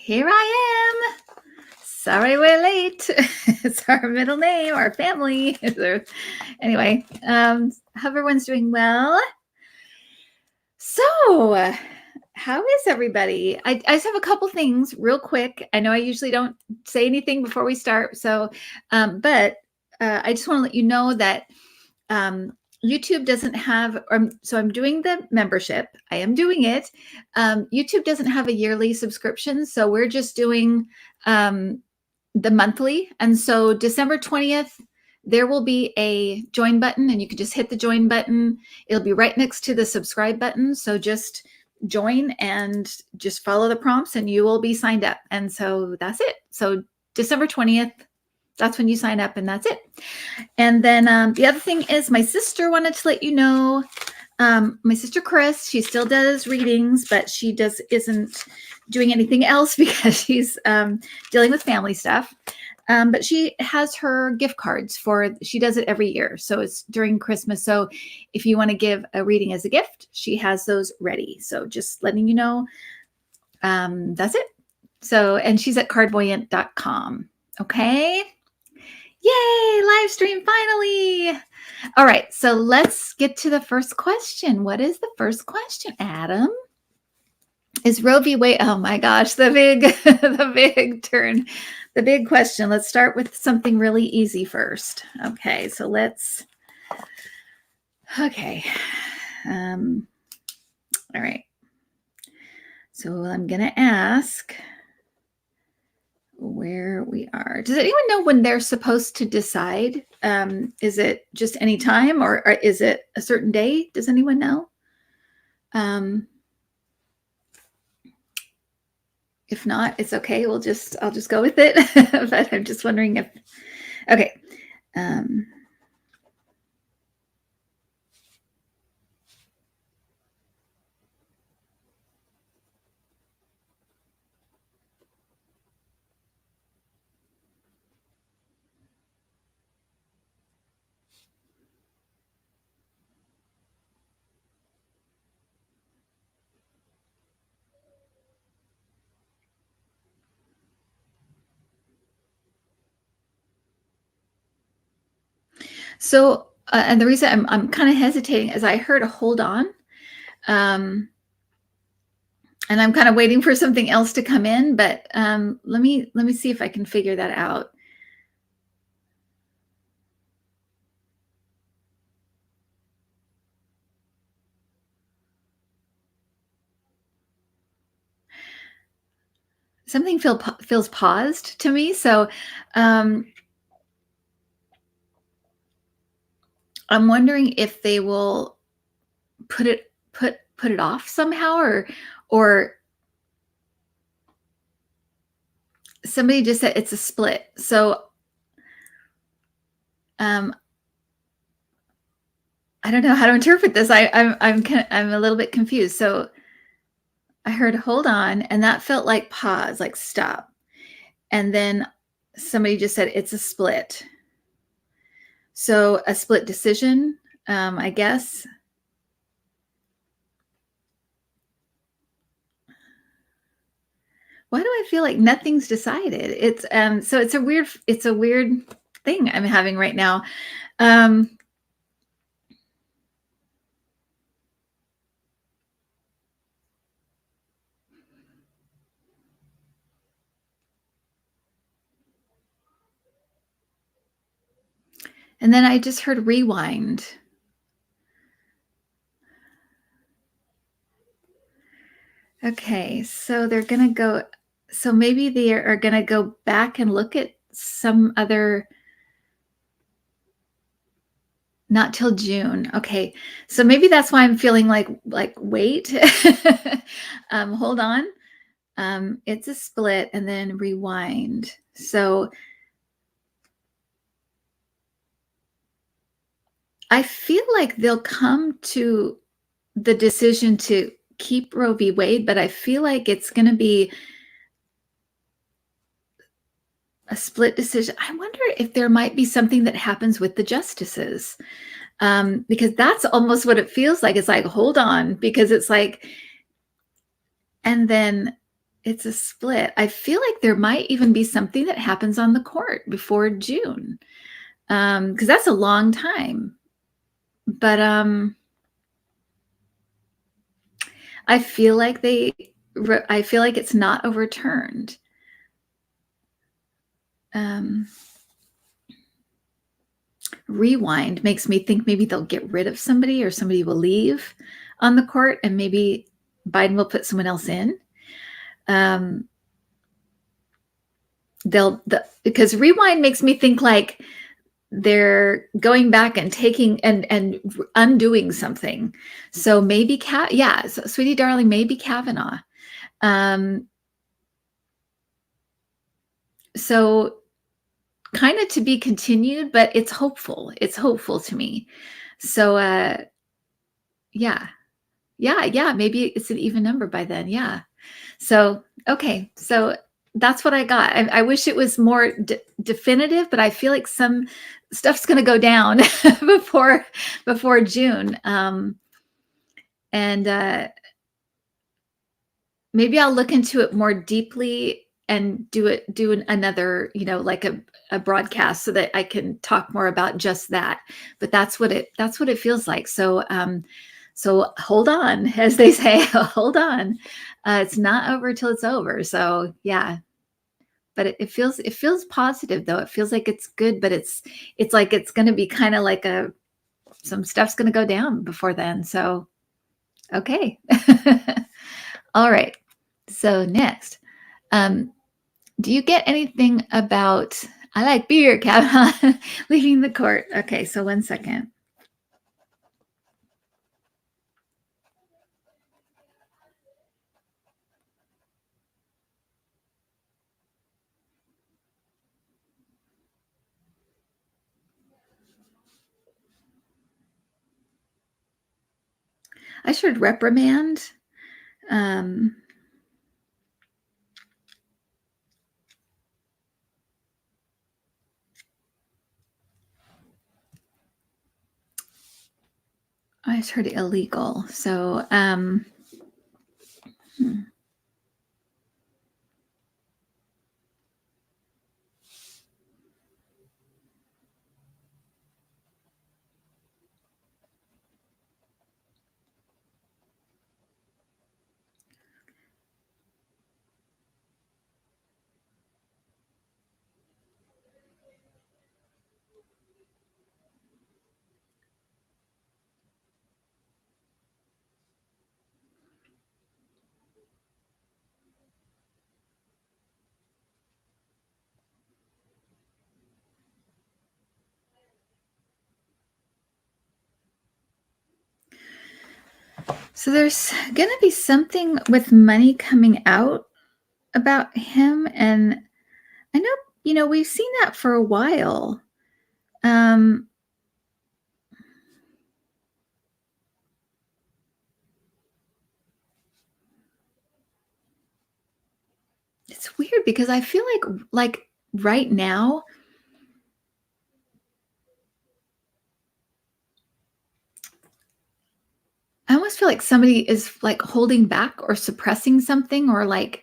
Here I am. Sorry we're late. It's our middle name, our family. Anyway, hope everyone's doing well. So, how is everybody? I just have a couple things real quick. I know I usually don't say anything before we start. But I just want to let you know that YouTube doesn't have, so I'm doing the membership. I am doing it. YouTube doesn't have a yearly subscription. So we're just doing the monthly. And so December 20th, there will be a join button and you can just hit the join button. It'll be right next to the subscribe button. So just join and just follow the prompts and you will be signed up. And so that's it. So December 20th, that's when you sign up and that's it. And then the other thing is my sister wanted to let you know, my sister Chris, she still does readings, but she isn't doing anything else because she's dealing with family stuff. But she has her gift cards she does it every year. So it's during Christmas. So if you want to give a reading as a gift, she has those ready. So just letting you know, that's it. So, and she's at cardvoyant.com. Okay. Yay, live stream finally. All right, so let's get to the first question. What is the first question, Adam? Is Roe v. Wade? Oh my gosh, the big turn, the big question. Let's start with something really easy first. Okay, so all right. So I'm gonna ask where we are. Does anyone know when they're supposed to decide? Is it just any time or is it a certain day? Does anyone know? If not, it's okay. I'll just go with it. But I'm just wondering if, okay. So, and the reason I'm kind of hesitating is I heard a hold on, and I'm kind of waiting for something else to come in. But let me see if I can figure that out. Something feels paused to me. So I'm wondering if they will put it off somehow, or somebody just said it's a split. So I don't know how to interpret this. I'm a little bit confused. So I heard hold on, and that felt like pause, like stop. And then somebody just said it's a split. So a split decision, I guess. Why do I feel like nothing's decided? It's so it's a weird thing I'm having right now. And then I just heard rewind. Okay, so they're going to go, so maybe they are going to go back and look at some other, not till June. Okay, so maybe that's why I'm feeling like wait, hold on. It's a split and then rewind. So I feel like they'll come to the decision to keep Roe v. Wade, but I feel like it's going to be a split decision. I wonder if there might be something that happens with the justices, because that's almost what it feels like. It's like, hold on, because it's like, and then it's a split. I feel like there might even be something that happens on the court before June, because that's a long time. But I feel like I feel like it's not overturned. Rewind makes me think maybe they'll get rid of somebody or somebody will leave on the court and maybe Biden will put someone else in. Because rewind makes me think like they're going back and taking and undoing something. So maybe so, sweetie darling, maybe Kavanaugh. So kind of to be continued, but it's hopeful. It's hopeful to me. So yeah. Maybe it's an even number by then. Yeah. So okay. So that's what I got. I wish it was more definitive, but I feel like some stuff's going to go down before June. And maybe I'll look into it more deeply and do another, like a broadcast so that I can talk more about just that. But that's what it feels like. So so hold on, as they say, hold on. It's not over till it's over. So yeah. But it feels positive though. It feels like it's good, but it's like it's going to be kind of like some stuff's going to go down before then. So okay. All right. So next, do you get anything about I like beer, Kavanaugh leaving the court? Okay, so 1 second. I should reprimand. I just heard illegal. So So there's going to be something with money coming out about him. And I know, we've seen that for a while. It's weird because I feel like right now, I almost feel like somebody is like holding back or suppressing something or like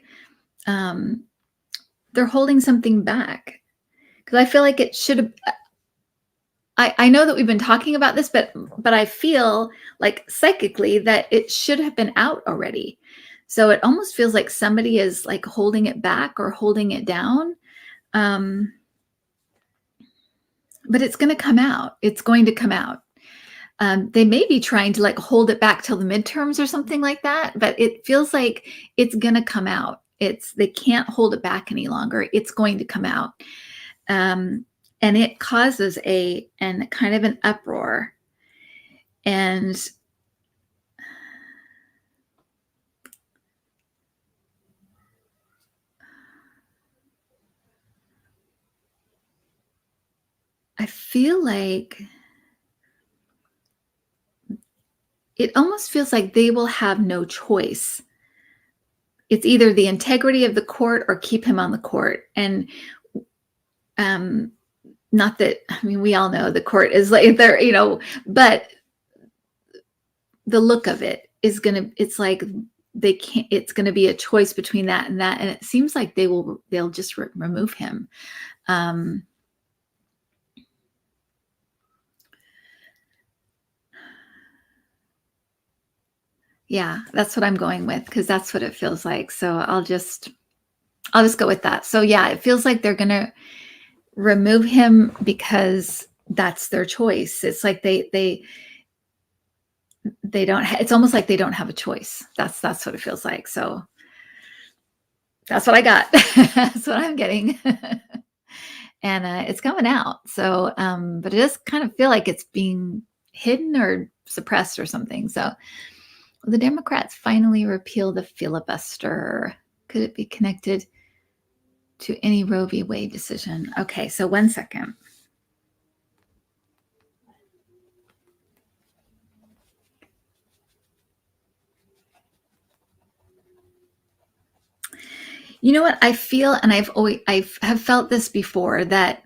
they're holding something back. Because I feel like it should have I know that we've been talking about this, but I feel like psychically that it should have been out already. So it almost feels like somebody is like holding it back or holding it down. But it's going to come out. It's going to come out. They may be trying to like hold it back till the midterms or something like that, but it feels like it's going to come out. They can't hold it back any longer. It's going to come out. And it causes a kind of an uproar. And I feel like it almost feels like they will have no choice. It's either the integrity of the court or keep him on the court. And not that, I mean, we all know the court is like there, but the look of it is it's like they can't, it's going to be a choice between that and that. And it seems like they'll just remove him. Um, yeah, that's what I'm going with, because that's what it feels like. So I'll just go with that. So yeah, it feels like they're going to remove him because that's their choice. It's like they don't it's almost like they don't have a choice. That's what it feels like. So that's what I got. That's what I'm getting. And it's coming out. So but it does kind of feel like it's being hidden or suppressed or something. So the Democrats finally repeal the filibuster. Could it be connected to any Roe v. Wade decision? Okay, so 1 second. You know what I feel, and I've felt this before, that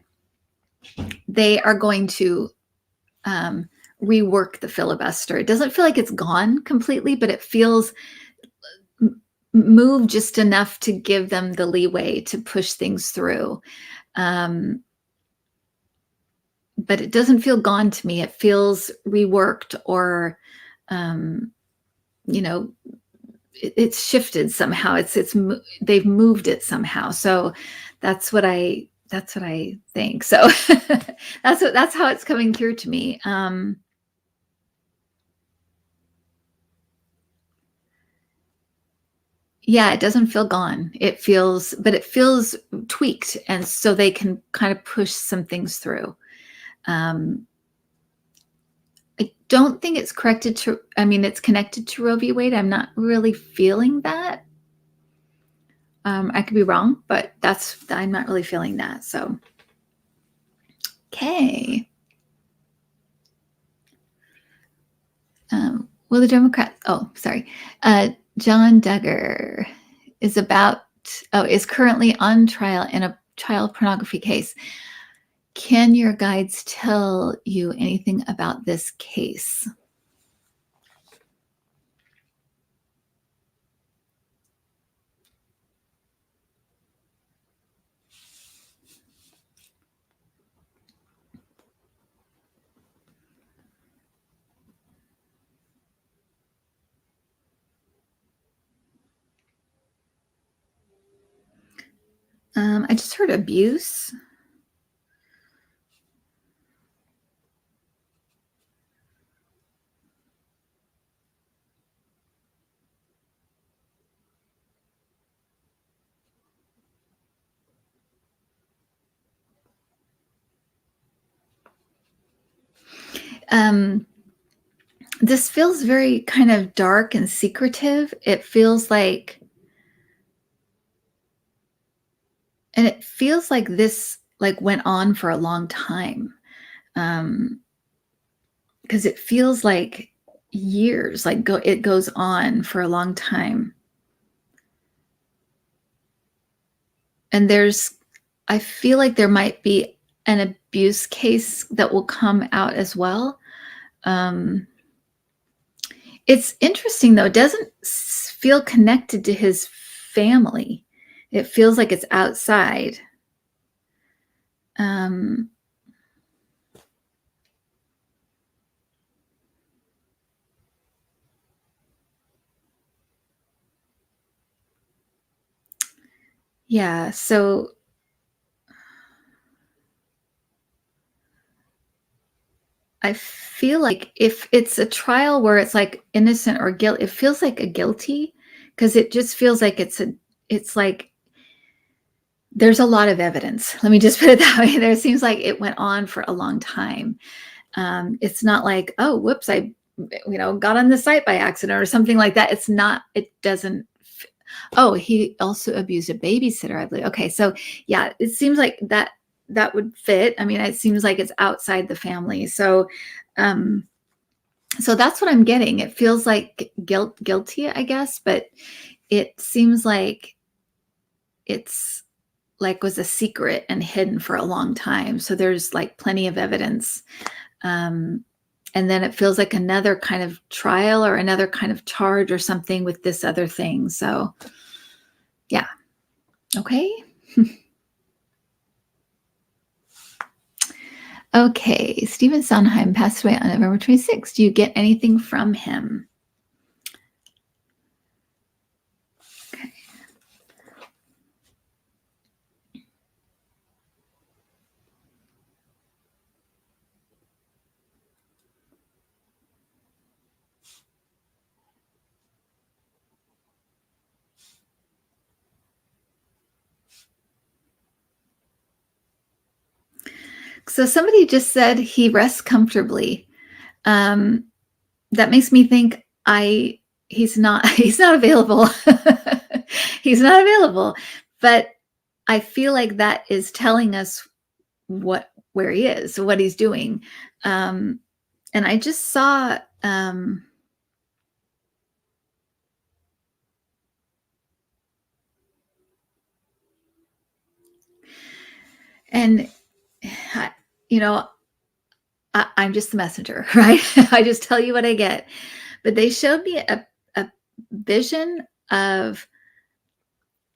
they are going to rework the filibuster. It doesn't feel like it's gone completely, but it feels moved just enough to give them the leeway to push things through. But it doesn't feel gone to me. It feels reworked, or you know, it's shifted somehow. It's they've moved it somehow. So that's what I think. So that's how it's coming through to me. Yeah, it doesn't feel gone. But it feels tweaked, and so they can kind of push some things through. I don't think it's corrected to. I mean, it's connected to Roe v. Wade. I'm not really feeling that. I could be wrong, but I'm not really feeling that. So, okay. Will the Democrats? Oh, sorry. John Duggar is currently on trial in a child pornography case. Can your guides tell you anything about this case? I just heard abuse. This feels very kind of dark and secretive. It feels like, and it feels like this like went on for a long time. Because it feels like years, like it goes on for a long time. And I feel like there might be an abuse case that will come out as well. It's interesting though. It doesn't feel connected to his family. It feels like it's outside. Yeah, so I feel like if it's a trial where it's like innocent or guilt, it feels like a guilty, because it just feels like it's like there's a lot of evidence. Let me just put it that way. There seems like it went on for a long time. It's not like, oh, whoops, I got on the site by accident or something like that. It's not, it doesn't. Oh, he also abused a babysitter, I believe. Okay, so yeah, it seems like that would fit. I mean, it seems like it's outside the family. So so that's what I'm getting. It feels like guilty, I guess, but it seems like it's like was a secret and hidden for a long time. So there's like plenty of evidence. And and then it feels like another kind of trial or another kind of charge or something with this other thing. So, yeah. Okay. Okay. Stephen Sondheim passed away on November 26th. Do you get anything from him? Okay. So somebody just said he rests comfortably. Um, that makes me think he's not he's not available. He's not available. But I feel like that is telling us where he is, what he's doing. And I just saw and you know, I'm just the messenger, right? I just tell you what I get. But they showed me a vision of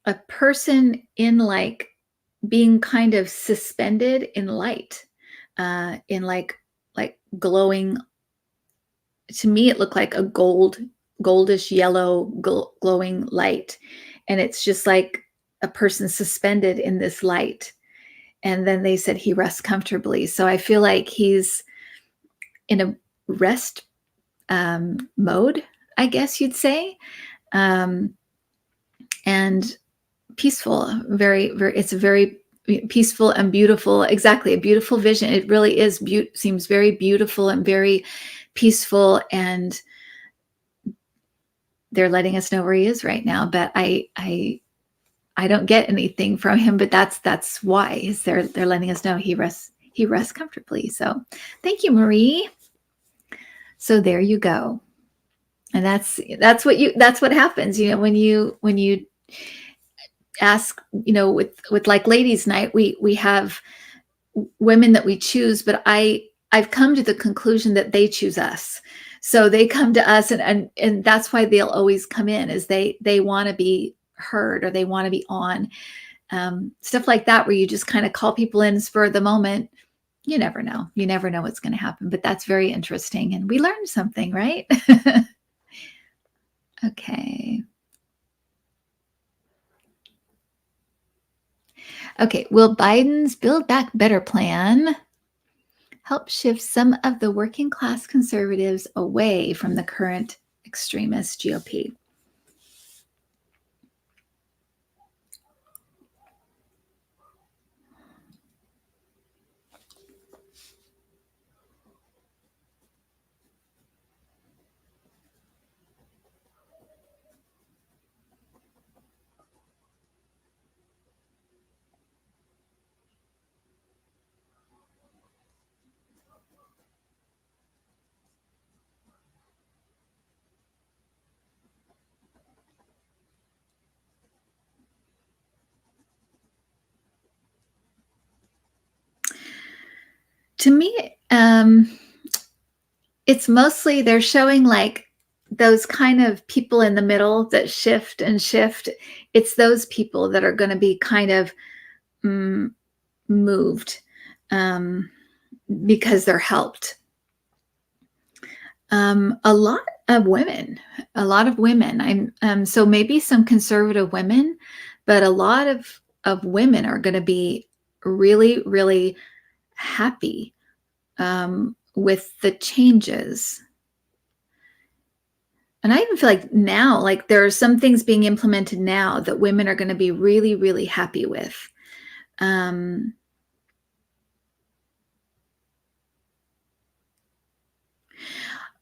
a person in like being kind of suspended in light, in like glowing. To me, it looked like a goldish yellow glowing light, and it's just like a person suspended in this light. And then they said he rests comfortably. So I feel like he's in a rest mode, I guess you'd say, and peaceful. Very. It's a very peaceful and beautiful. Exactly, a beautiful vision. It really is. Seems very beautiful and very peaceful, and they're letting us know where he is right now. But I don't get anything from him. But that's why is they're letting us know he rests comfortably. So thank you, Marie. So there you go. And that's what happens, when you ask, with like ladies night, we have women that we choose, but I've come to the conclusion that they choose us. So they come to us, and that's why they'll always come in, is they want to be heard, or they want to be on, stuff like that, where you just kind of call people in spur of the moment. You never know what's going to happen, but that's very interesting, and we learned something, right? Okay. Okay, will Biden's Build Back Better plan help shift some of the working class conservatives away from the current extremist GOP? To me, it's mostly they're showing like those kind of people in the middle that shift and shift. It's those people that are going to be kind of moved, because they're helped. A lot of women. So maybe some conservative women, but a lot of women are going to be really, really happy with the changes. And I even feel like now, like there are some things being implemented now that women are going to be really, really happy with. I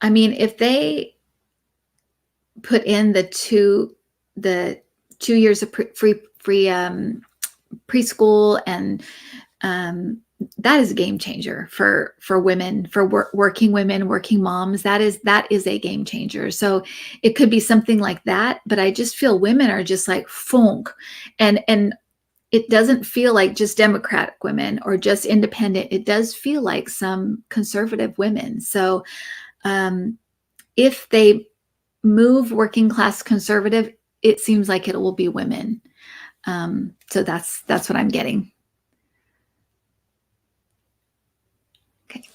mean, if they put in the 2 years of free preschool, and that is a game changer for women, for working women, working moms. That is a game changer. So it could be something like that, but I just feel women are just like funk, and it doesn't feel like just Democratic women or just independent. It does feel like some conservative women. So um, if they move working class conservative, it seems like it will be women. So that's what I'm getting. Okay.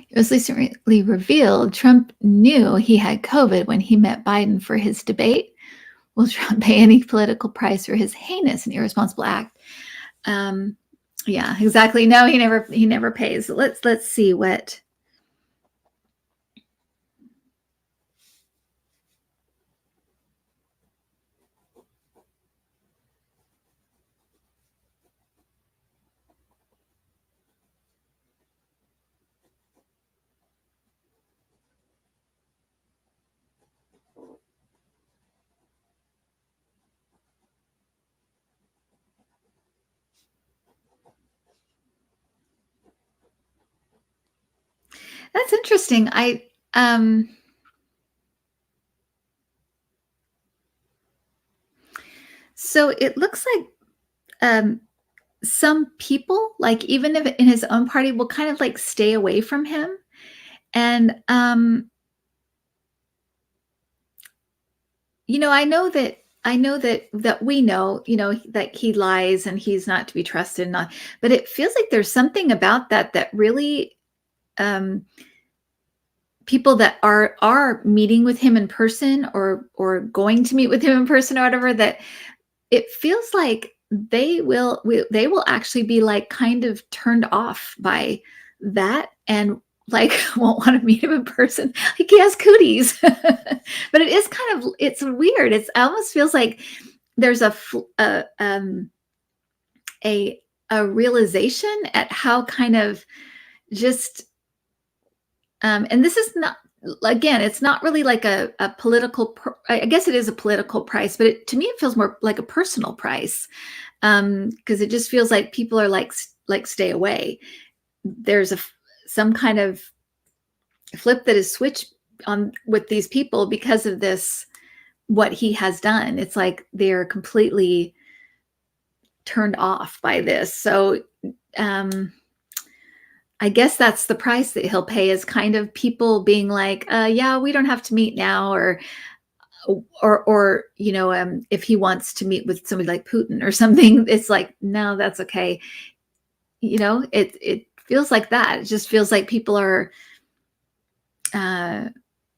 It was recently revealed Trump knew he had COVID when he met Biden for his debate. Will Trump pay any political price for his heinous and irresponsible act? Yeah, exactly. No, he never pays. Let's see what. That's interesting. So it looks like some people, like even if in his own party, will kind of like stay away from him. And I know that we know, that he lies and he's not to be trusted, not. But it feels like there's something about that really um, people that are meeting with him in person or going to meet with him in person or whatever, that it feels like they will actually be like kind of turned off by that and like won't want to meet him in person. Like he has cooties. But it's weird. It's almost feels like there's a realization at how kind of just and this is not, again, it's not really like a political, I guess it is a political price, but to me, it feels more like a personal price. Because it just feels like people are like stay away. There's some kind of flip that is switched on with these people because of this, what he has done. It's like they're completely turned off by this. So I guess that's the price that he'll pay, is kind of people being like, yeah, we don't have to meet now, or if he wants to meet with somebody like Putin or something, it's like, no, that's okay. It feels like that. It just feels like people are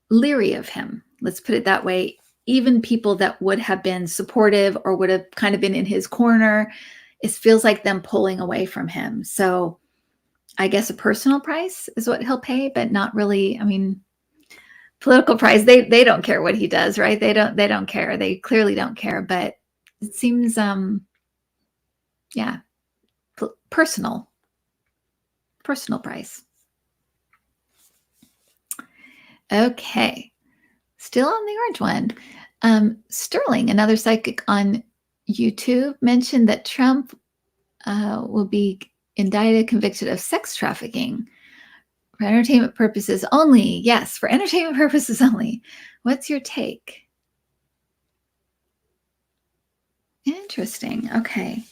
leery of him. Let's put it that way. Even people that would have been supportive or would have kind of been in his corner, it feels like them pulling away from him. So I guess a personal price is what he'll pay, but not really. I mean, political price, they don't care what he does, right? They don't care. They clearly don't care, but it seems yeah, personal price. Okay. Still on the orange one. Sterling, another psychic on YouTube, mentioned that Trump will be indicted, convicted of sex trafficking for entertainment purposes only. Yes, for entertainment purposes only. What's your take? Interesting. Okay.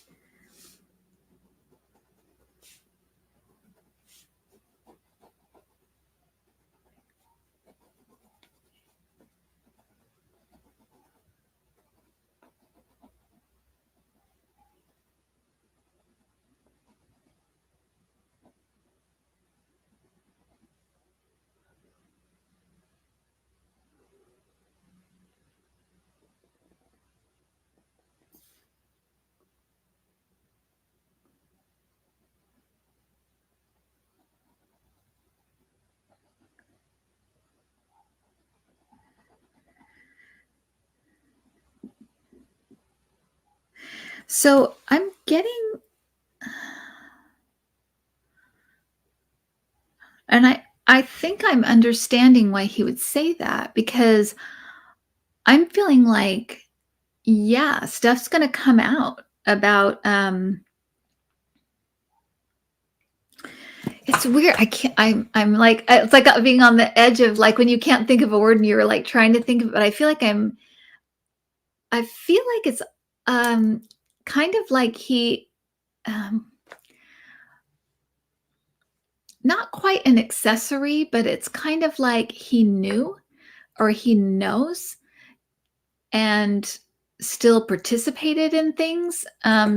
So I'm getting, and I think I'm understanding why he would say that, because I'm feeling like, yeah, stuff's going to come out about it's weird. I can't, I'm like, it's like being on the edge of like when you can't think of a word and you're like trying to think of it. But I feel like it's kind of like he, um, not quite an accessory, but it's kind of like he knew or he knows and still participated in things.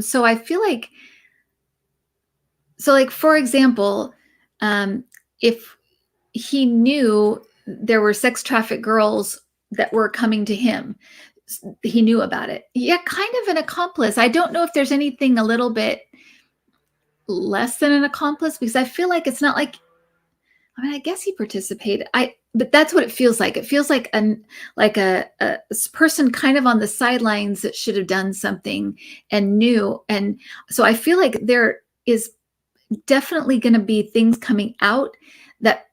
So I feel like, for example, if he knew there were sex trafficked girls that were coming to him, he knew about it. Yeah, kind of an accomplice. I don't know if there's anything a little bit less than an accomplice because I feel like it's not like, I mean, I guess he participated. But that's what it feels like. It feels like a person kind of on the sidelines that should have done something and knew. And so I feel like there is definitely going to be things coming out that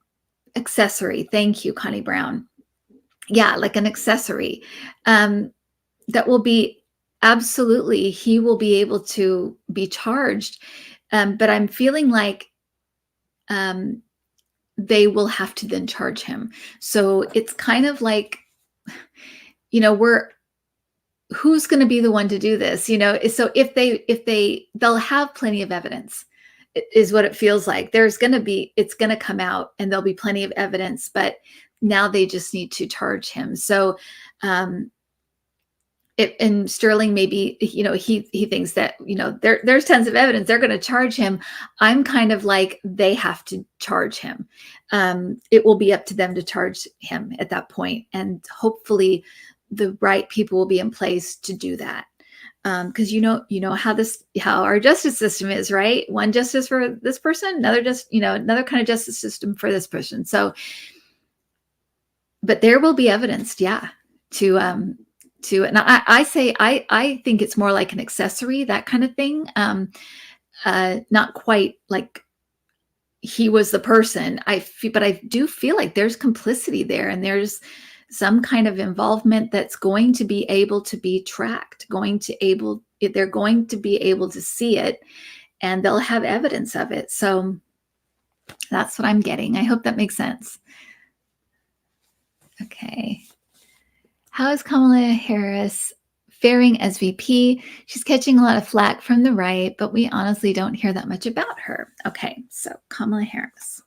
accessory. Thank you, Connie Brown. Yeah, like an accessory that will be absolutely, he will be able to be charged. But I'm feeling like um, they will have to then charge him. So it's kind of like, who's going to be the one to do this? So they'll have plenty of evidence is what it feels like. It's going to come out and there'll be plenty of evidence, but now they just need to charge him. So, and Sterling, maybe, he thinks that, there's tons of evidence. They're going to charge him. I'm kind of like, they have to charge him. It will be up to them to charge him at that point. And hopefully the right people will be in place to do that. Because how our justice system is, right? One justice for this person, another kind of justice system for this person. So, but there will be evidence, yeah, and I think it's more like an accessory, that kind of thing. Not quite like he was the person. But I do feel like there's complicity there, and there's some kind of involvement that's going to be able to be tracked, they're going to be able to see it, and they'll have evidence of it. So that's what I'm getting. I hope that makes sense. Okay. How is Kamala Harris faring as VP? She's catching a lot of flack from the right, but we honestly don't hear that much about her. Okay, so Kamala Harris.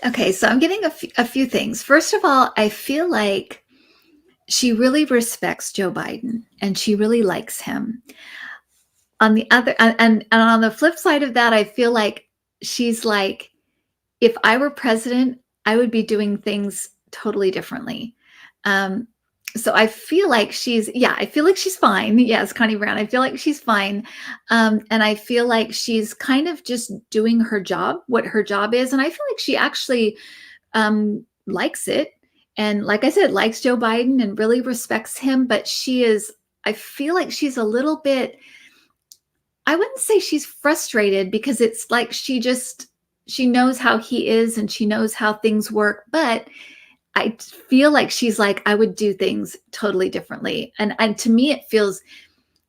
Okay, so I'm getting a few things. First of all, I feel like she really respects Joe Biden and she really likes him. On the other, and on the flip side of that, I feel like she's like, if I were president, I would be doing things totally differently. So I feel like she's fine. Yes, Connie Brown. I feel like she's fine. And I feel like she's kind of just doing her job, what her job is. And I feel like she actually likes it. And like I said, likes Joe Biden and really respects him. But I feel like she's a little bit, I wouldn't say she's frustrated, because it's like she knows how he is and she knows how things work. But I feel like she's like, I would do things totally differently. And to me,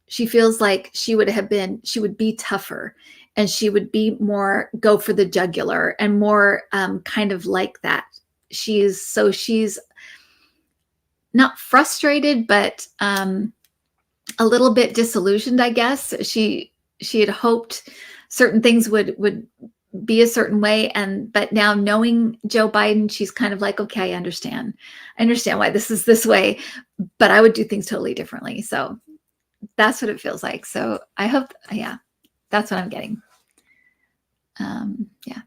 she feels like she would be tougher, and she would be more go for the jugular and more kind of like that. She's not frustrated, but a little bit disillusioned, I guess. She had hoped certain things would be a certain way, but now knowing Joe Biden, she's kind of like, okay, I understand why this is this way, but I would do things totally differently. So that's what it feels like. So I hope, yeah, that's what I'm getting. Yeah.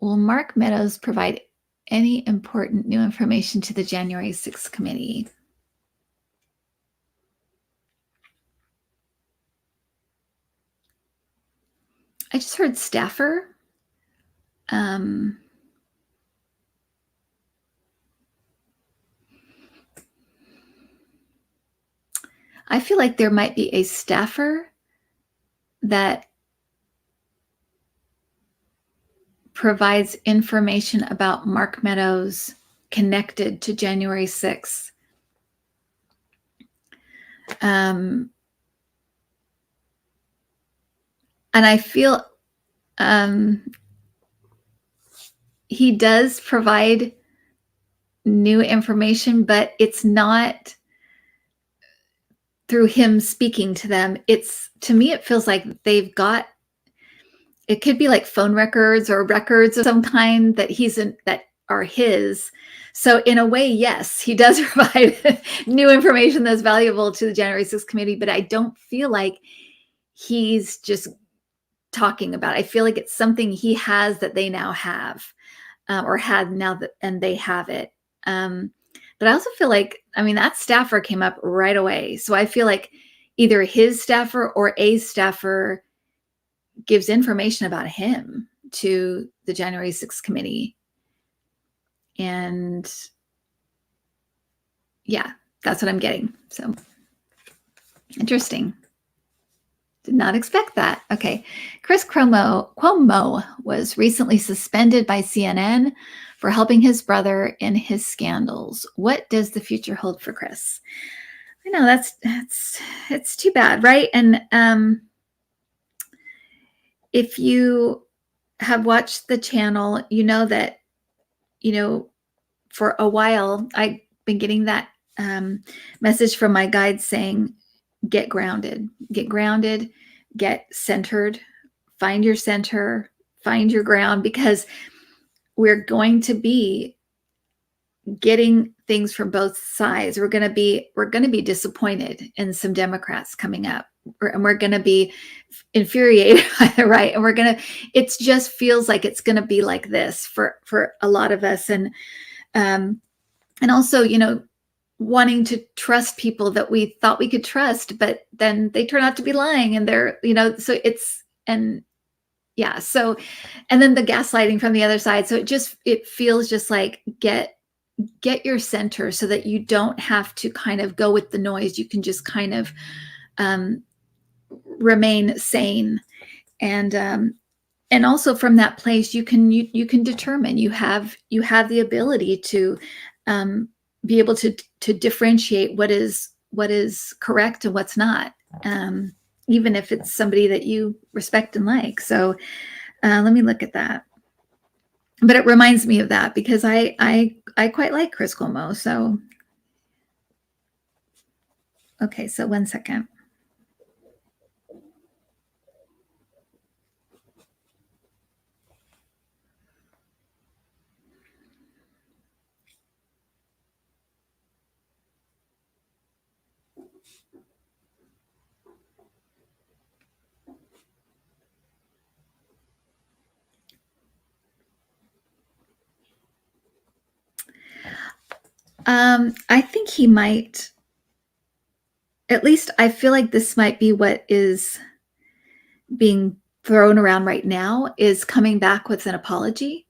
Will Mark Meadows provide any important new information to the January 6th committee? I just heard staffer. I feel like there might be a staffer that provides information about Mark Meadows connected to January 6th. And I feel he does provide new information, but it's not through him speaking to them. It's, to me, it feels like they've got, it could be like phone records or records of some kind that that are his. So in a way, yes, he does provide new information that's valuable to the January 6th committee, but I don't feel like he's just talking about it. I feel like it's something he has that they now have, or had now, that, and they have it. But I also feel like, I mean, that staffer came up right away. So I feel like either his staffer or a staffer gives information about him to the January 6th committee. And yeah, that's what I'm getting. So interesting. Did not expect that. Okay. Chris Cuomo was recently suspended by CNN for helping his brother in his scandals. What does the future hold for Chris? I know it's too bad, right? And if you have watched the channel, you know that, for a while, I've been getting that message from my guide saying, get grounded, get centered, find your center, find your ground, because we're going to be getting things from both sides. We're going to be disappointed in some Democrats coming up, and we're going to be infuriated by the right. And it just feels like it's going to be like this for a lot of us. And also, wanting to trust people that we thought we could trust, but then they turn out to be lying, and they're, so it's, and yeah. So, and then the gaslighting from the other side. So it feels just like get your center so that you don't have to kind of go with the noise. You can just kind of remain sane. And also from that place, you can determine, you have the ability to be able to differentiate what is correct and what's not, even if it's somebody that you respect and like. So let me look at that. But it reminds me of that because I quite like Chris Cuomo. So, okay, so 1 second. I think he might, at least I feel like this might be what is being thrown around right now, is coming back with an apology.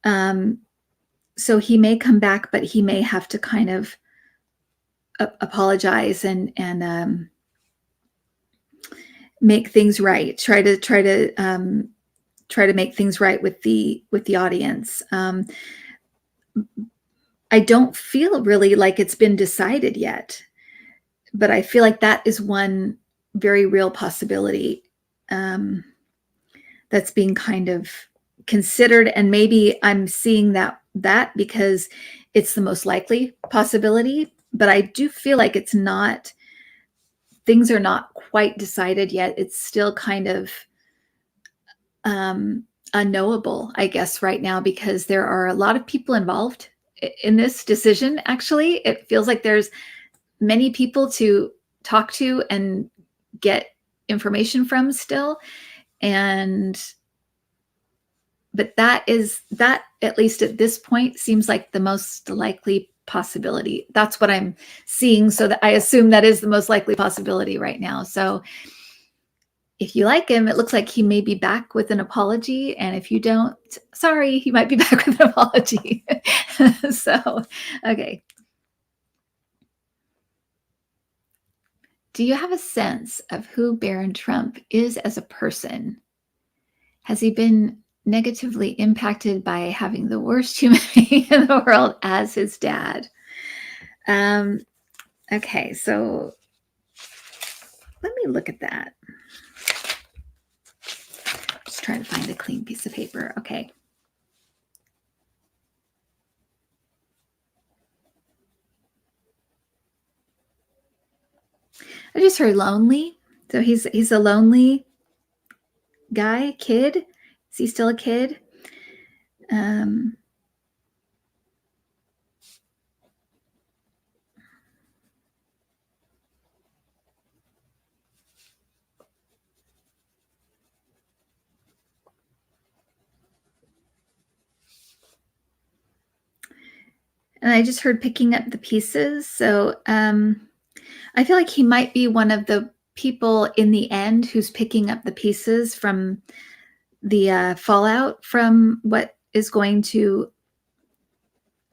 So he may come back, but he may have to kind of apologize and make things right. Try to make things right with the audience. I don't feel really like it's been decided yet, but I feel like that is one very real possibility that's being kind of considered. And maybe I'm seeing that because it's the most likely possibility, but I do feel like things are not quite decided yet. It's still kind of unknowable, I guess, right now, because there are a lot of people involved in this decision. Actually, it feels like there's many people to talk to and get information from still. But that, at least at this point, seems like the most likely possibility. That's what I'm seeing. So that I assume that is the most likely possibility right now. So if you like him, it looks like he may be back with an apology. And if you don't, sorry, he might be back with an apology. So, okay. Do you have a sense of who Barron Trump is as a person? Has he been negatively impacted by having the worst human being in the world as his dad. Um, okay, so let me look at that. Just trying to find a clean piece of paper. Okay. I just heard lonely. So he's a lonely guy, kid. Is he still a kid? Um, and I just heard picking up the pieces. So I feel like he might be one of the people in the end who's picking up the pieces from the fallout from what is going to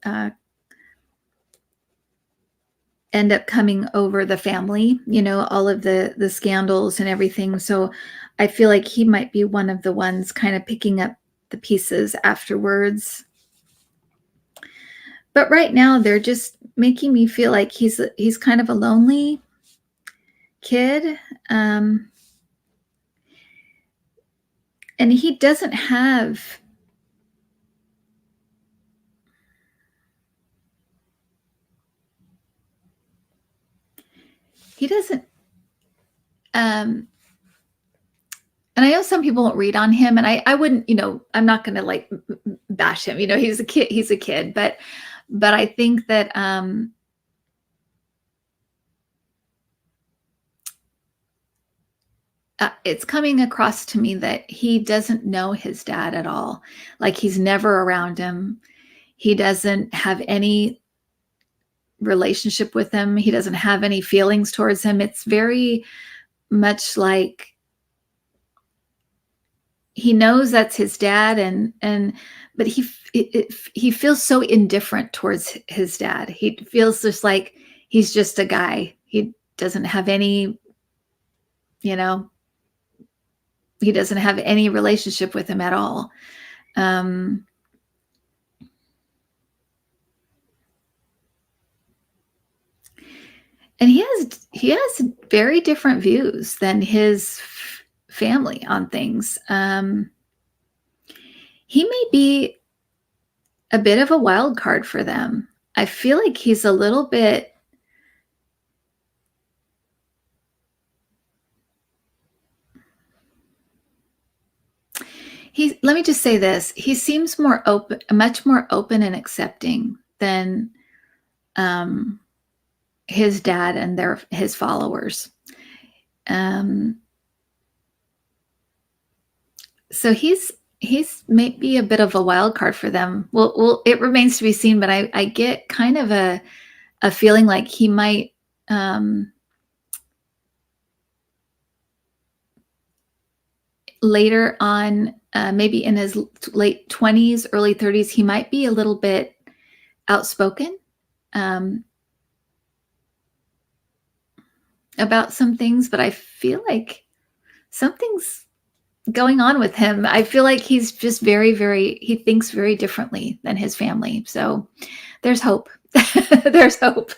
uh, end up coming over the family, all of the scandals and everything. So I feel like he might be one of the ones kind of picking up the pieces afterwards. But right now they're just making me feel like he's kind of a lonely kid. And he doesn't have he doesn't um and I know some people won't read on him, and I wouldn't, I'm not going to like bash him. He's a kid, but I think that it's coming across to me that he doesn't know his dad at all. Like he's never around him. He doesn't have any relationship with him. He doesn't have any feelings towards him. It's very much like he knows that's his dad, but he feels so indifferent towards his dad. He feels just like he's just a guy. He doesn't have any, you know, he doesn't have any relationship with him at all. Um, and he has very different views than his family on things. He may be a bit of a wild card for them. I feel like he's a little bit. Let me just say this. He seems more open, much more open and accepting than um, his dad and his followers. Um, so he's maybe a bit of a wild card for them. Well, it remains to be seen, but I get kind of a feeling like he might later on, maybe in his late 20s, early 30s, he might be a little bit outspoken um, about some things, but I feel like something's going on with him. I feel like he's just he thinks very differently than his family. So there's hope. There's hope.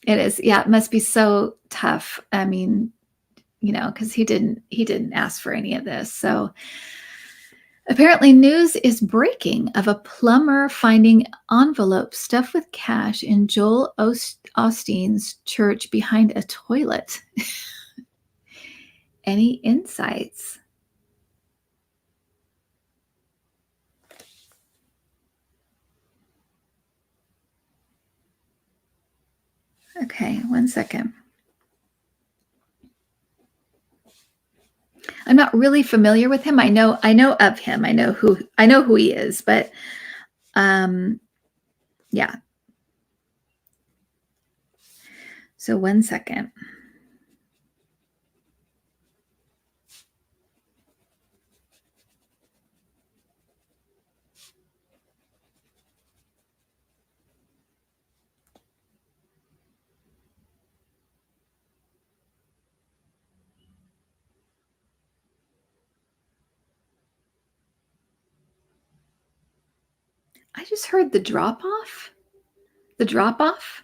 It is. Yeah, it must be so tough. I mean, because he didn't ask for any of this. So apparently news is breaking of a plumber finding envelopes stuffed with cash in Joel Osteen's church behind a toilet. Any insights? Okay, 1 second. I'm not really familiar with him. I know of him. I know who he is, but yeah. So 1 second. I just heard the drop off. The drop off.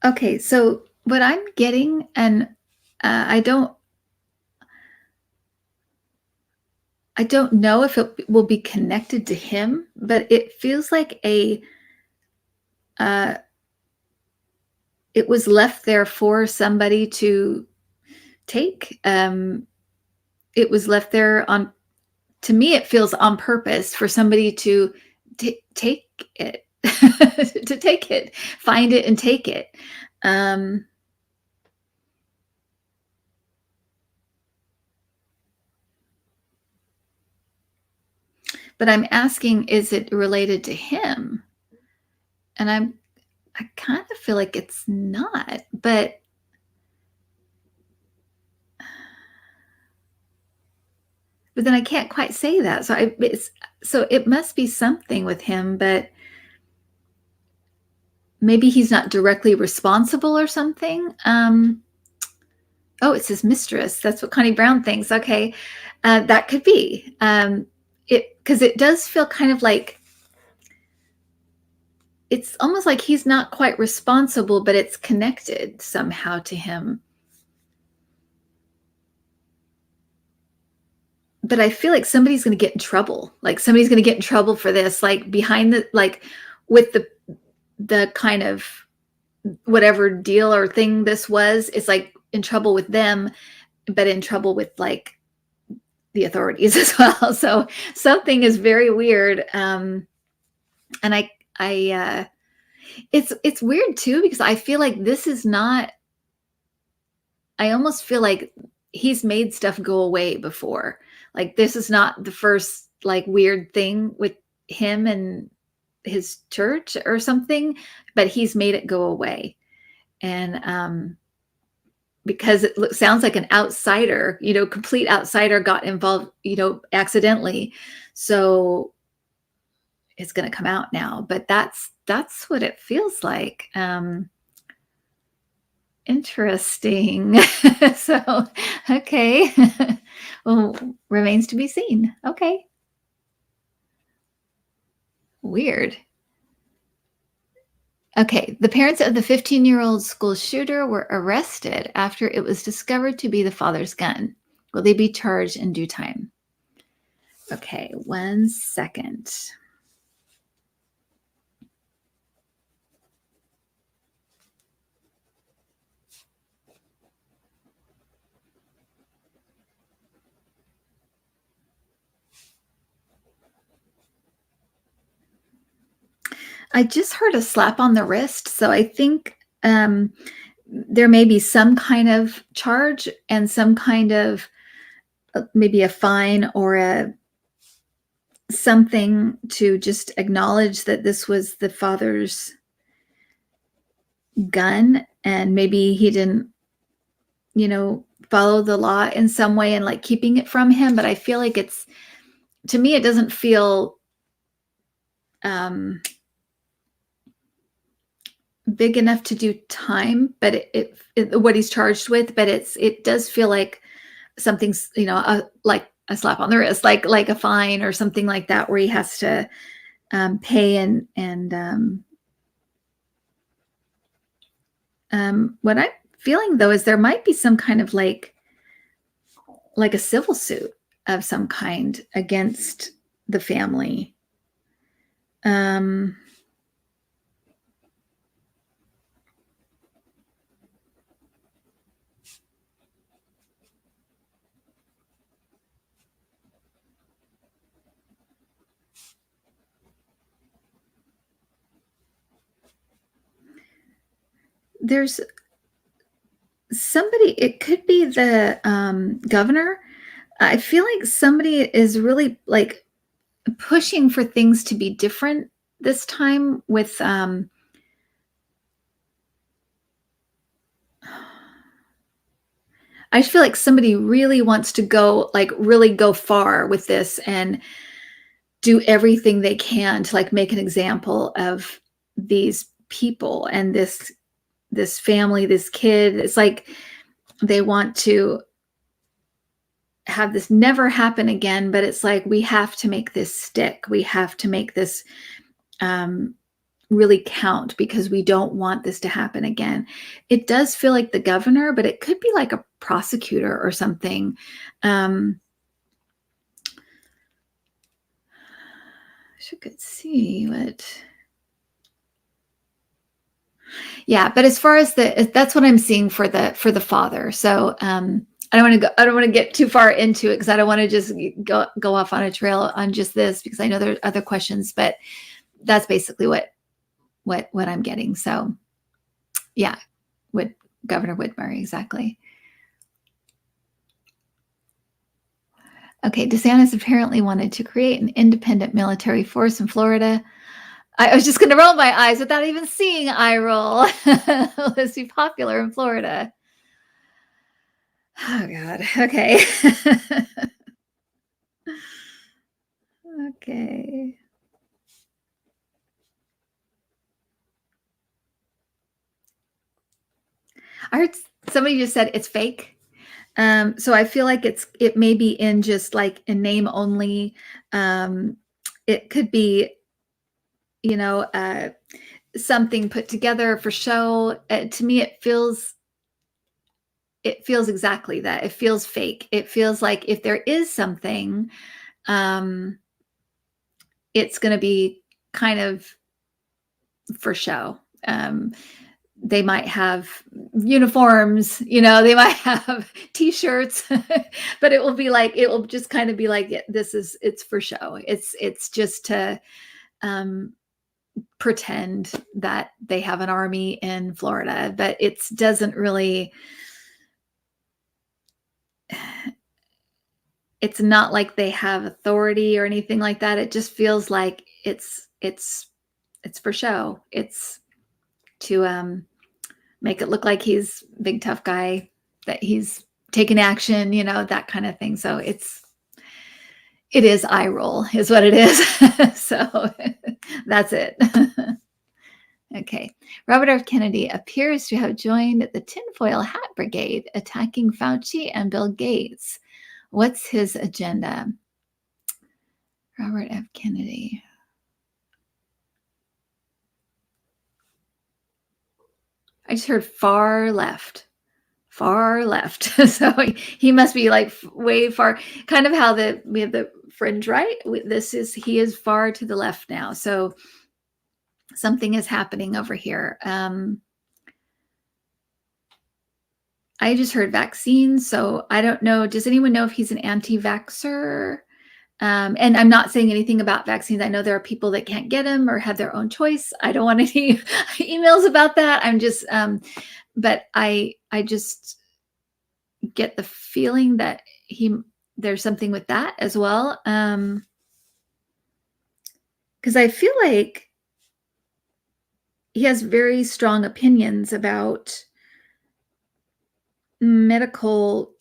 Okay, so what I'm getting, and I don't know if it will be connected to him, but it feels like uh, it was left there for somebody to take. It was left there on. To me, it feels on purpose for somebody to take it, to take it, find it, and take it. Um, but I'm asking, is it related to him? And I kind of feel like it's not, but then I can't quite say that. So it must be something with him, but maybe he's not directly responsible or something. Oh, it says mistress. That's what Connie Brown thinks. Okay, that could be. It because it does feel kind of like it's almost like he's not quite responsible, but it's connected somehow to him. But I feel like somebody's going to get in trouble. Like somebody's going to get in trouble for this. Like behind the like with the kind of whatever deal or thing this was. It's like in trouble with them, but in trouble with like the authorities as well. So something is very weird. And it's weird too because I feel like this is not. I almost feel like he's made stuff go away before. Like this is not the first like weird thing with him and his church or something, but he's made it go away. And because sounds like an outsider, complete outsider got involved, accidentally. So it's going to come out now, but that's what it feels like. Interesting. So, okay. Well, remains to be seen. Okay. Weird. Okay. The parents of the 15-year-old school shooter were arrested after it was discovered to be the father's gun. Will they be charged in due time? Okay. 1 second. I just heard a slap on the wrist. So I think there may be some kind of charge and some kind of maybe a fine or a something to just acknowledge that this was the father's gun and maybe he didn't, follow the law in some way and like keeping it from him. But I feel like to me, it doesn't feel um, big enough to do time, but what he's charged with, but it does feel like something's, like a slap on the wrist, like a fine or something like that, where he has to pay and what I'm feeling though is there might be some kind of like a civil suit of some kind against the family. Um, there's somebody, it could be the governor. I feel like somebody is really like pushing for things to be different this time with I just feel like somebody really wants to go, like, really go far with this and do everything they can to, like, make an example of these people and this family, this kid. It's like they want to have this never happen again, but it's like, we have to make this stick. We have to make this um, really count because we don't want this to happen again. It does feel like the governor, but it could be like a prosecutor or something. Um, I could see what. Yeah, but as far as that's what I'm seeing for the father. So I don't want to get too far into it because I don't want to just go off on a trail on just this because I know there are other questions, but that's basically what I'm getting. So yeah, with Governor Whitmer, exactly. Okay, DeSantis apparently wanted to create an independent military force in Florida. I was just going to roll my eyes without even seeing eye roll. Let's be popular in Florida. Oh God. Okay. Okay. I heard somebody just said it's fake. So I feel like it may be in just like a name only. It could be, you know, something put together for show. To me, it feels exactly that. It feels fake. It feels like if there is something, um, it's going to be kind of for show. They might have uniforms, they might have t-shirts, but it will just kind of be like, yeah, it's for show. It's just to pretend that they have an army in Florida, but it doesn't really, it's not like they have authority or anything like that. It just feels like it's for show. It's to make it look like he's a big tough guy, that he's taking action, that kind of thing. So it is eye roll is what it is. So that's it. Okay. Robert F. Kennedy appears to have joined the tinfoil hat brigade, attacking Fauci and Bill Gates. What's his agenda? Robert F. Kennedy. I just heard far left. So he must be like way far, kind of how we have the fringe, right? He is far to the left now. So something is happening over here. I just heard vaccines, so I don't know. Does anyone know if he's an anti-vaxxer? And I'm not saying anything about vaccines. I know there are people that can't get them or have their own choice. I don't want any emails about that. I'm just, but I just get the feeling that there's something with that as well. Because I feel like he has very strong opinions about medical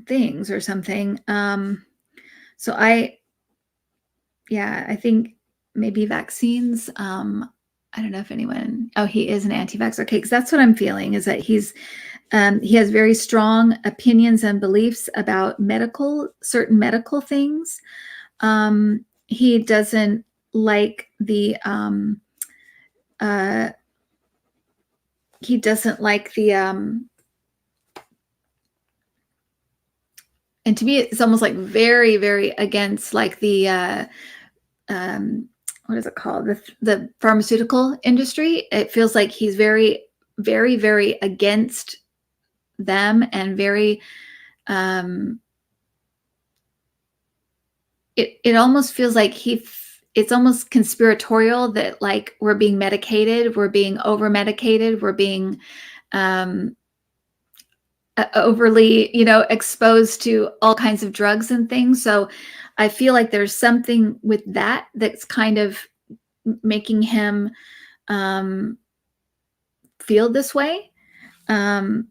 things or something. So I think maybe vaccines. I don't know if anyone. Oh, he is an anti-vaxxer. Okay, because that's what I'm feeling is that he has very strong opinions and beliefs about certain medical things. He doesn't like the and to me it's almost like very, very against like the what is it called, the pharmaceutical industry. It feels like he's very, very, very against them and very it almost feels like it's almost conspiratorial that like we're being medicated, we're being over medicated, we're being um, overly, exposed to all kinds of drugs and things. So I feel like there's something with that that's kind of making him um, feel this way. Um,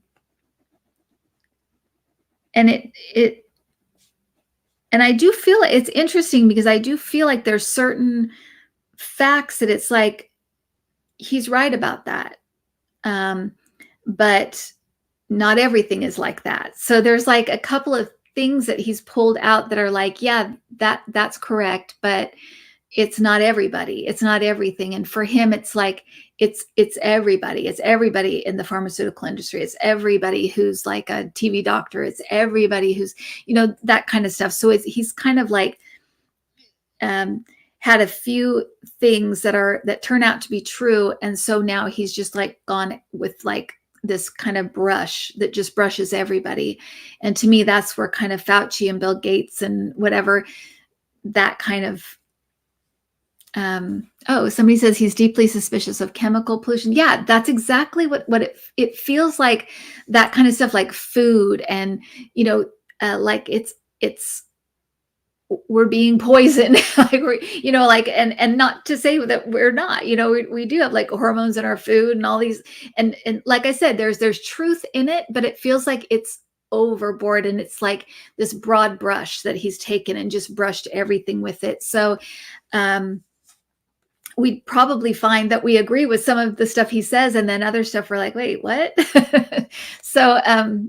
and and I do feel it's interesting because I do feel like there's certain facts that it's like he's right about that. Um, but not everything is like that. So there's like a couple of things that he's pulled out that are like, yeah, that's correct, but it's not everybody. It's not everything. And for him, it's like it's everybody. It's everybody in the pharmaceutical industry. It's everybody who's like a TV doctor. It's everybody who's, that kind of stuff. So he's kind of like um had a few things that turn out to be true, and so now he's just like gone with like this kind of brush that just brushes everybody. And to me, that's where kind of Fauci and Bill Gates and whatever, that kind of oh, somebody says he's deeply suspicious of chemical pollution. Yeah, that's exactly what it feels like, that kind of stuff, like food and like it's we're being poisoned. Like we're, like, and not to say that we're not, we do have like hormones in our food and all these, and like I said, there's truth in it, but it feels like it's overboard, and it's like this broad brush that he's taken and just brushed everything with it. So we'd probably find that we agree with some of the stuff he says, and then other stuff we're like, wait, what? So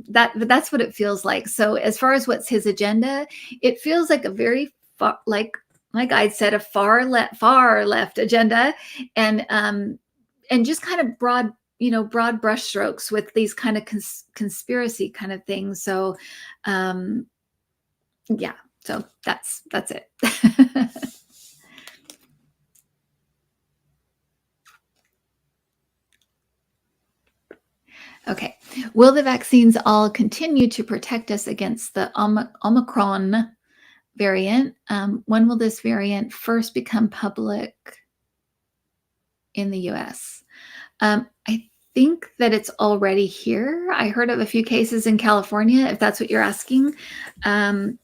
that's what it feels like. So as far as what's his agenda, it feels like a very far, like I said, a far left agenda, and just kind of broad brush strokes with these kind of conspiracy kind of things. So yeah, so that's it. Okay. Will the vaccines all continue to protect us against the Omicron variant? When will this variant first become public in the US? I think that it's already here. I heard of a few cases in California, if that's what you're asking.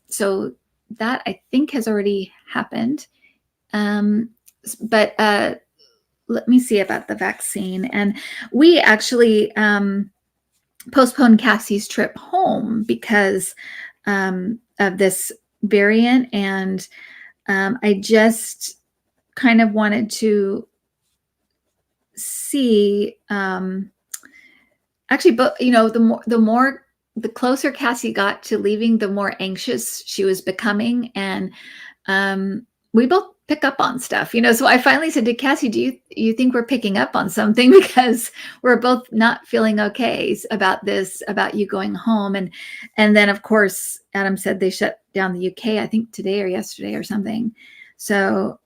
So that I think has already happened. But let me see about the vaccine. And we actually postponed Cassie's trip home because of this variant. And I just kind of wanted to see, actually, but the closer Cassie got to leaving, the more anxious she was becoming. And we both pick up on stuff, so I finally said to Cassie, do you think we're picking up on something? Because we're both not feeling okay about this, about you going home. And then of course Adam said they shut down the UK, I think today or yesterday or something. So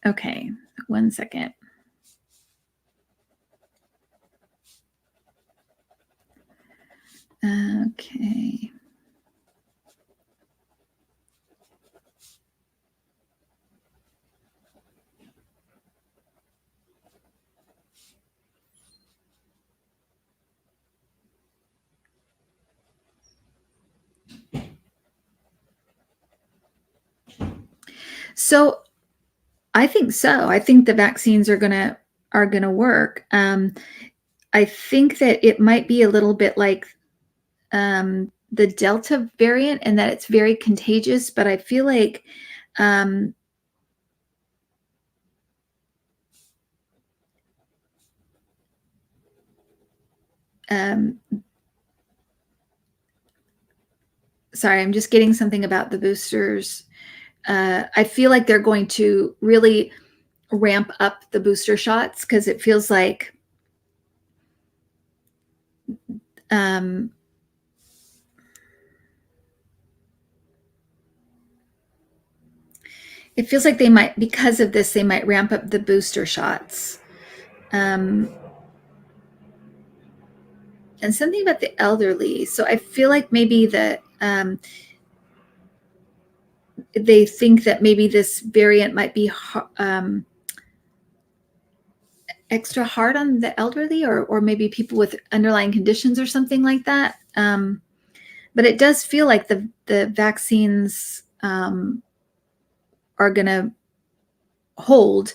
okay, 1 second. Okay. So I think so. I think the vaccines are gonna work. I think that it might be a little bit like the Delta variant, and that it's very contagious. But I feel like sorry, I'm just getting something about the boosters. I feel like they're going to really ramp up the booster shots, because it feels like they might, because of this, they might ramp up the booster shots. And something about the elderly. So I feel like maybe they think that maybe this variant might be extra hard on the elderly, or maybe people with underlying conditions or something like that. But it does feel like the vaccines are going to hold.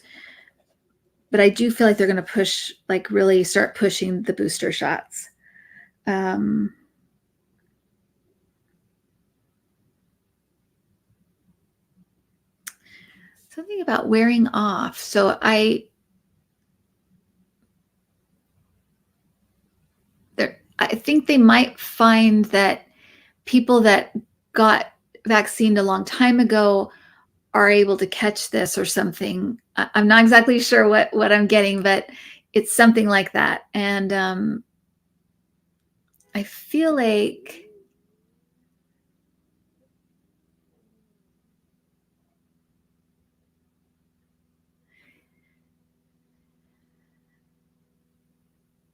But I do feel like they're going to push, like really start pushing the booster shots. Something about wearing off. So I think they might find that people that got vaccinated a long time ago are able to catch this or something. I'm not exactly sure what I'm getting, but it's something like that. And I feel like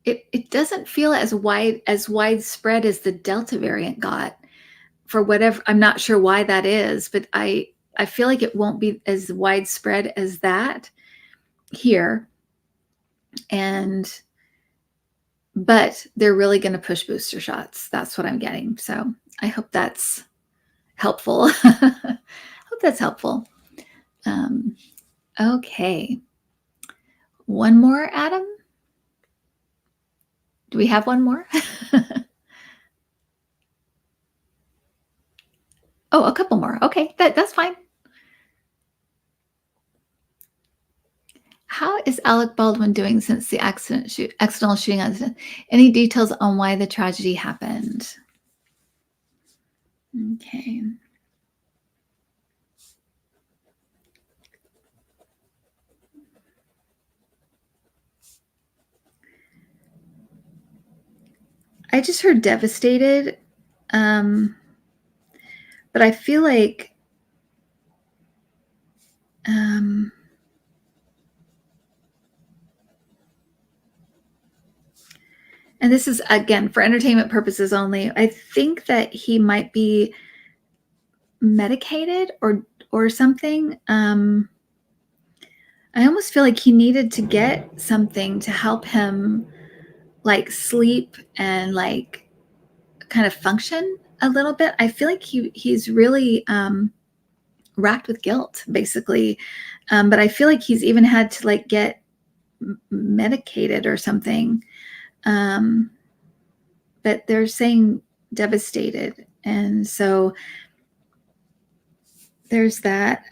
it doesn't feel as widespread as the Delta variant got, for whatever. I'm not sure why that is, but I feel like it won't be as widespread as that here. But they're really going to push booster shots. That's what I'm getting. So I hope that's helpful. Hope that's helpful. Okay. One more, Adam? Do we have one more? Oh, a couple more. Okay, that's fine. How is Alec Baldwin doing since the accidental shooting incident? Any details on why the tragedy happened? Okay. I just heard devastated, but I feel like and this is, again, for entertainment purposes only. I think that he might be medicated or something. I almost feel like he needed to get something to help him, like, sleep and, like, kind of function a little bit. I feel like he's really racked with guilt, basically. But I feel like he's even had to, like, get medicated or something. But they're saying devastated, and so there's that.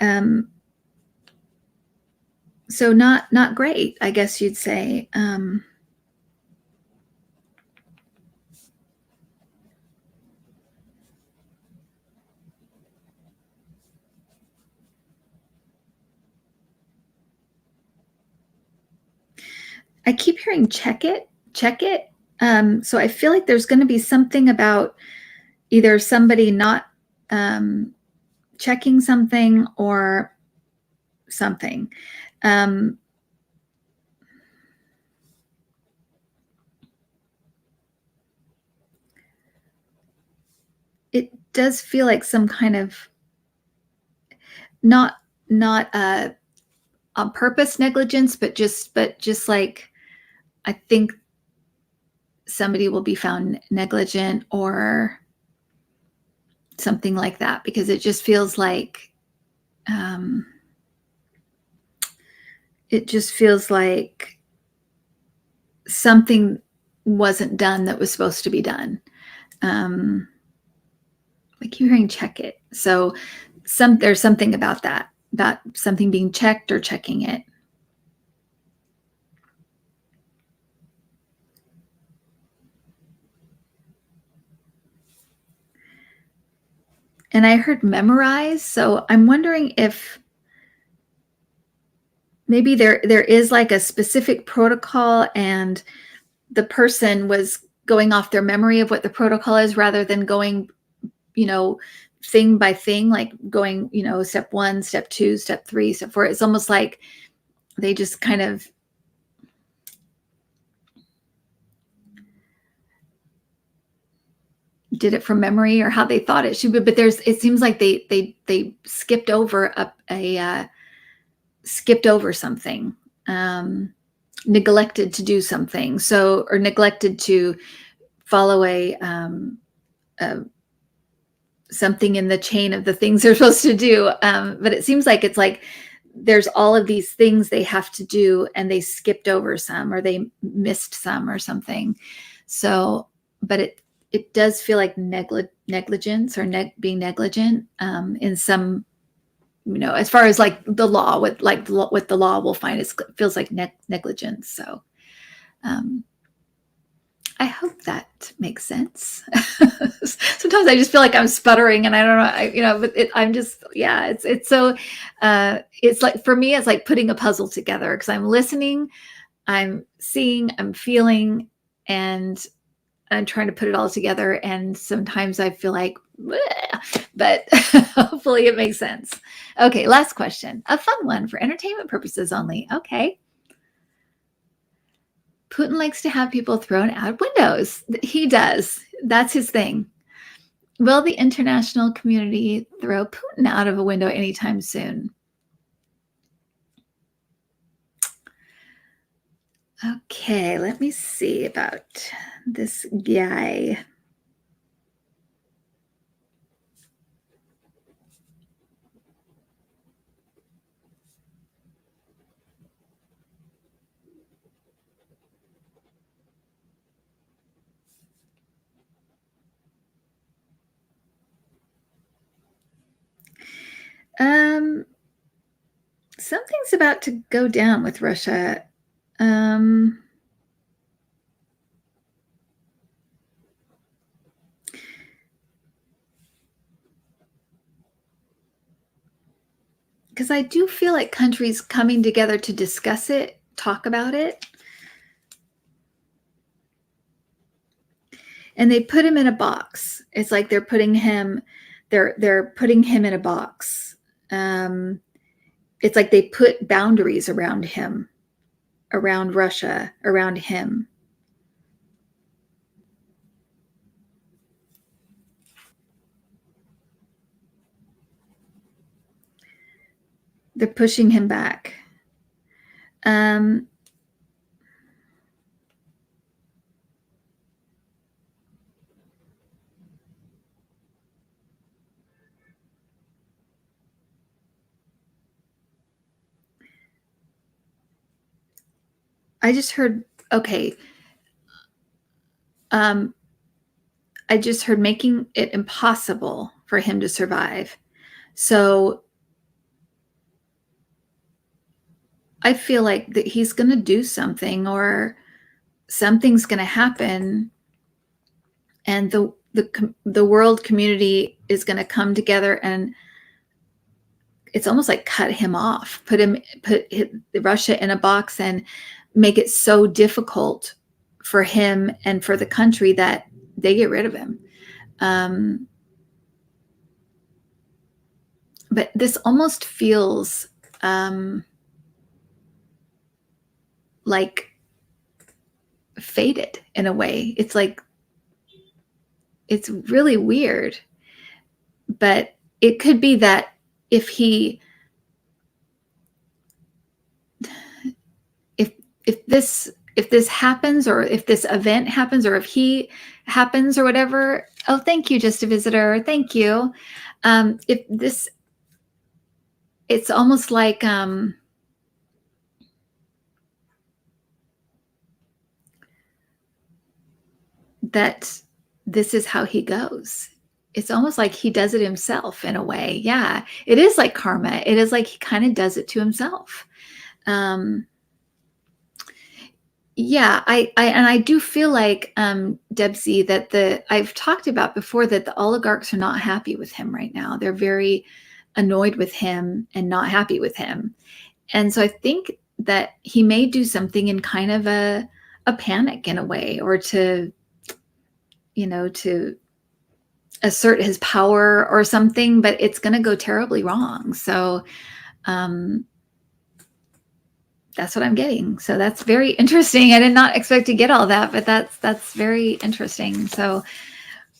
So not great, I guess you'd say. I keep hearing check it. So I feel like there's going to be something about either somebody not checking something or something. It does feel like some kind of not on purpose negligence, but just like, I think somebody will be found negligent or something like that, because it just feels like something wasn't done that was supposed to be done. I keep hearing check it. So there's something about that, about something being checked or checking it. And I heard memorize. So I'm wondering if maybe there is like a specific protocol, and the person was going off their memory of what the protocol is, rather than going, thing by thing, like going, step 1, step 2, step 3, step 4. It's almost like they just kind of did it from memory or how they thought it should be, but it seems like they skipped over skipped over something, neglected to do something, or neglected to follow a something in the chain of the things they're supposed to do. But it seems like it's like there's all of these things they have to do and they skipped over some, or they missed some or something. So, but it does feel like negligence or being negligent in some, as far as like the law, what the law will find, it feels like negligence. So I hope that makes sense. Sometimes I just feel like I'm sputtering and I don't know, but I'm just, yeah, it's so, it's like, for me, it's like putting a puzzle together, because I'm listening, I'm seeing, I'm feeling, and I'm trying to put it all together. And sometimes I feel like, bleh, but hopefully it makes sense. Okay, last question. A fun one for entertainment purposes only. Okay. Putin likes to have people thrown out windows. He does. That's his thing. Will the international community throw Putin out of a window anytime soon? Okay, let me see about this guy. Something's about to go down with Russia. Because I do feel like countries coming together to discuss it, talk about it. And they put him in a box. It's like they're putting him in a box. It's like they put boundaries around him, around Russia, around him. They're pushing him back. I just heard, okay. I just heard making it impossible for him to survive. So I feel like that he's going to do something, or something's going to happen, and the world community is going to come together, and it's almost like cut him off, put Russia in a box, and make it so difficult for him and for the country that they get rid of him. But this almost feels like fated in a way. It's like, it's really weird, but it could be that if this happens, or if this event happens, or if he happens, or whatever. Oh, thank you, Just a Visitor. Thank you. It's almost like that this is how he goes. It's almost like he does it himself in a way. Yeah, it is like karma. It is like he kind of does it to himself. Yeah, I do feel like, Debsy, that I've talked about before that the oligarchs are not happy with him right now. They're very annoyed with him and not happy with him. And so I think that he may do something in kind of a panic in a way, or to assert his power or something, but it's going to go terribly wrong. So that's what I'm getting. So that's very interesting. I did not expect to get all that, but that's very interesting. So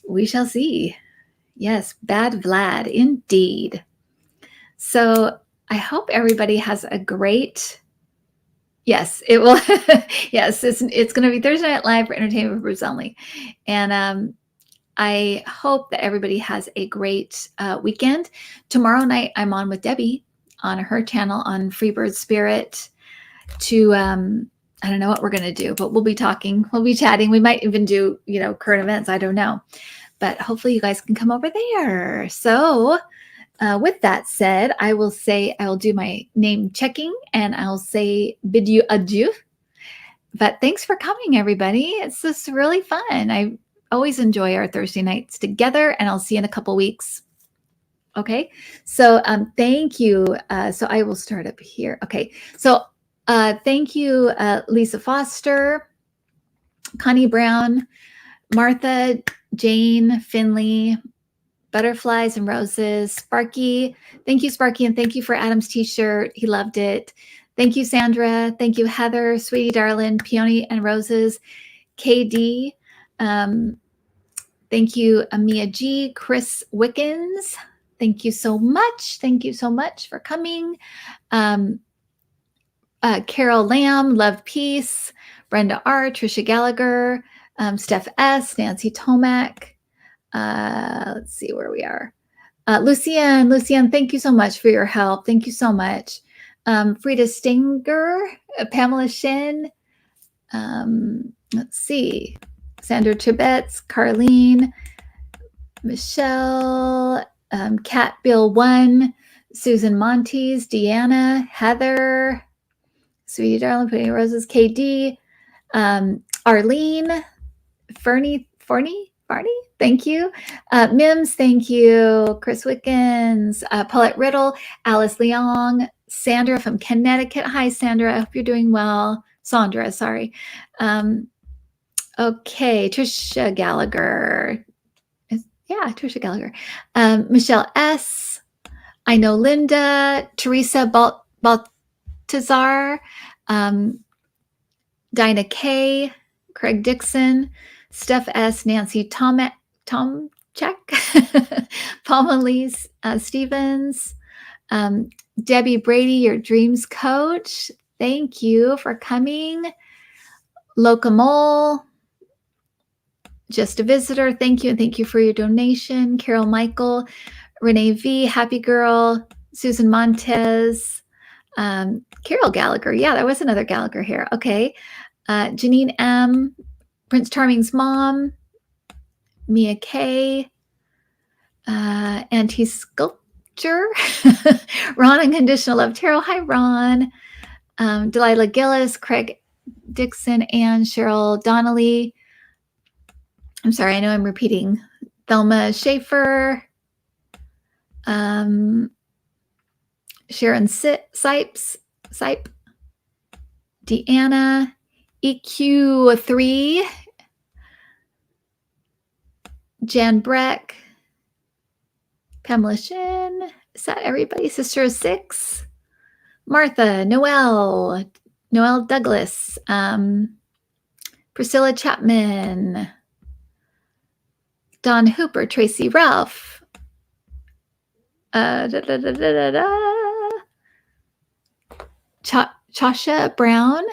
we shall see. Yes, bad Vlad, indeed. So I hope everybody has a great. Yes, it will. Yes, it's going to be Thursday Night Live for entertainment purposes only, and I hope that everybody has a great weekend. Tomorrow night, I'm on with Debbie on her channel on Freebird Spirit to, I don't know what we're going to do, but we'll be talking, we'll be chatting. We might even do, current events. I don't know, but hopefully you guys can come over there. So with that said, I will do my name checking and I'll say bid you adieu. But thanks for coming, everybody. It's just really fun. I always enjoy our Thursday nights together, and I'll see you in a couple weeks. Okay, so thank you. So I will start up here. Okay, so thank you, Lisa Foster, Connie Brown, Martha, Jane, Finley, Butterflies and Roses, Sparky. Thank you, Sparky, and thank you for Adam's t-shirt. He loved it. Thank you, Sandra. Thank you, Heather, Sweetie Darling, Peony and Roses, KD. Thank you, Amia G, Chris Wickens. Thank you so much. Thank you so much for coming. Carol Lamb, Love Peace, Brenda R, Trisha Gallagher, Steph S, Nancy Tomac. Let's see where we are. Lucienne, thank you so much for your help. Thank you so much. Frida Stinger, Pamela Shin. Let's see. Sandra Chibetz, Carlene, Michelle, Cat Bill 1, Susan Montes, Deanna, Heather, Sweetie Darling, Putting Roses, KD, Arlene, Fernie, thank you. Mims, thank you. Chris Wickens, Paulette Riddle, Alice Leong, Sandra from Connecticut. Hi, Sandra. I hope you're doing well. Sandra, sorry. Okay, Trisha Gallagher. Trisha Gallagher. Michelle S. I know Linda. Teresa Baltazar. Dinah K. Craig Dixon. Steph S. Nancy Tomchek. Palma Lee Stevens. Debbie Brady, your dreams coach. Thank you for coming. Locamole. Just a visitor. Thank you. And thank you for your donation. Carol Michael, Renee V, Happy Girl, Susan Montez, Carol Gallagher. Yeah, there was another Gallagher here. Okay. Janine M, Prince Charming's mom, Mia K, Anti-Sculpture, Ron Unconditional Love Tarot. Hi, Ron. Delilah Gillis, Craig Dixon, and Cheryl Donnelly. I'm sorry, I know I'm repeating. Thelma Schaefer, Sharon Sipes, Deanna, EQ3, Jan Breck, Pamela Shin. Is that everybody? Sister 6, Martha, Noelle Douglas, Priscilla Chapman, Don Hooper, Tracy Ralph, Chasha Brown,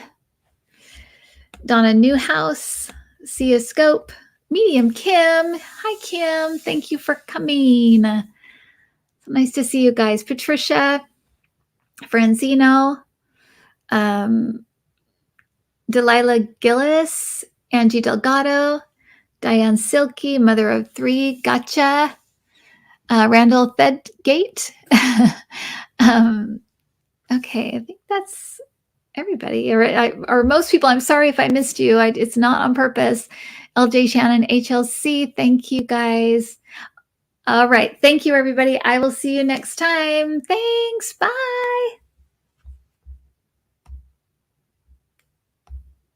Donna Newhouse, Sia Scope, Medium Kim. Hi, Kim. Thank you for coming. Nice to see you guys. Patricia, Franzino, Delilah Gillis, Angie Delgado, Diane Silky, Mother of 3, Gotcha, Randall Thedgate. Okay, I think that's everybody, or most people. I'm sorry if I missed you. It's not on purpose. LJ Shannon, HLC, thank you guys. All right, thank you, everybody. I will see you next time. Thanks, bye.